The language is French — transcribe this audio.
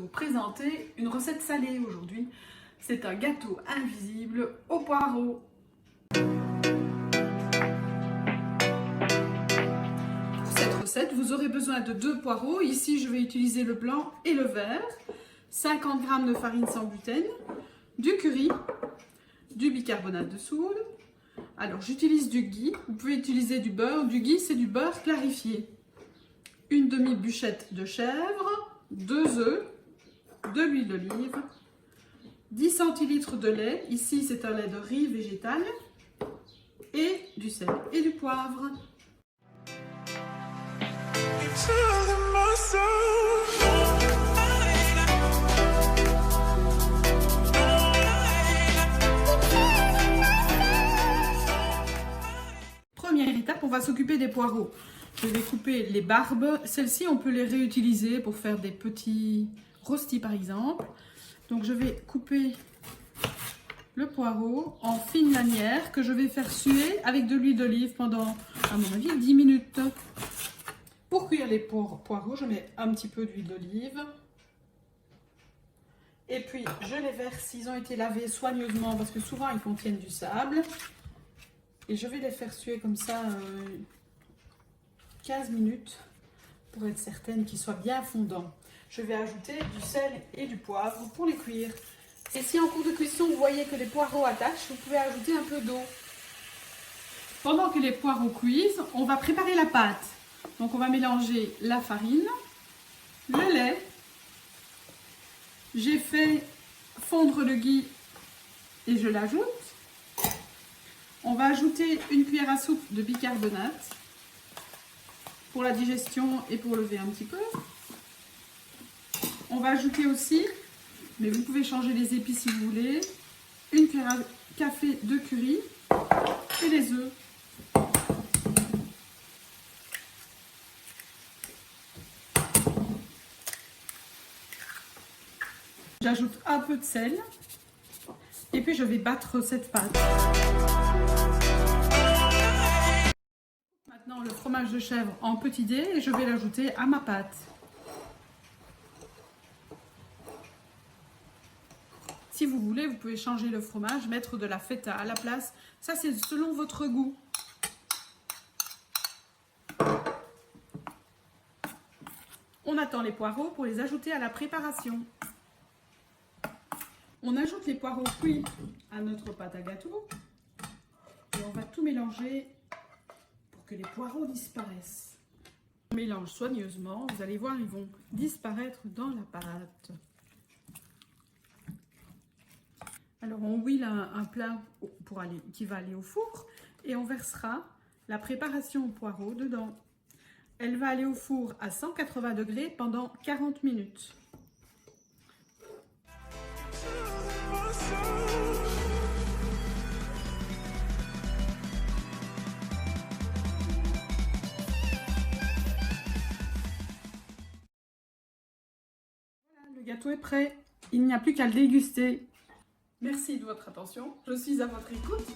vous présenter une recette salée aujourd'hui. C'est un gâteau invisible au poireau. Pour cette recette, vous aurez besoin de 2 poireaux. Ici, je vais utiliser le blanc et le vert. 50 g de farine sans gluten, du curry, du bicarbonate de soude. Alors, j'utilise du ghee. Vous pouvez utiliser du beurre. Du ghee, c'est du beurre clarifié. Une demi-bûchette de chèvre, 2 œufs, de l'huile d'olive, 10 centilitres de lait. Ici, c'est un lait de riz végétal. Et du sel et du poivre. Première étape, on va s'occuper des poireaux. Je vais couper les barbes. Celles-ci, on peut les réutiliser pour faire des petits rostis par exemple. Donc je vais couper le poireau en fines lanières que je vais faire suer avec de l'huile d'olive pendant, à mon avis, 10 minutes. Pour cuire les poireaux, je mets un petit peu d'huile d'olive. Et puis, je les verse, ils ont été lavés soigneusement parce que souvent, ils contiennent du sable. Et je vais les faire suer comme ça 15 minutes pour être certaine qu'ils soient bien fondants. Je vais ajouter du sel et du poivre pour les cuire. Et si en cours de cuisson, vous voyez que les poireaux attachent, vous pouvez ajouter un peu d'eau. Pendant que les poireaux cuisent, on va préparer la pâte. Donc on va mélanger la farine, le lait. J'ai fait fondre le ghee et je l'ajoute. On va ajouter une cuillère à soupe de bicarbonate pour la digestion et pour lever un petit peu. On va ajouter aussi, mais vous pouvez changer les épices si vous voulez, une cuillère à café de curry et les œufs. J'ajoute un peu de sel et puis je vais battre cette pâte. Maintenant le fromage de chèvre en petits dés et je vais l'ajouter à ma pâte. Si vous voulez, vous pouvez changer le fromage, mettre de la feta à la place. Ça, c'est selon votre goût. On attend les poireaux pour les ajouter à la préparation. On ajoute les poireaux cuits à notre pâte à gâteau. Et on va tout mélanger pour que les poireaux disparaissent. On mélange soigneusement. Vous allez voir, ils vont disparaître dans la pâte. Alors on huile un plat qui va aller au four et on versera la préparation au poireau dedans. Elle va aller au four à 180 degrés pendant 40 minutes. Voilà, le gâteau est prêt. Il n'y a plus qu'à le déguster. Merci de votre attention, je suis à votre écoute.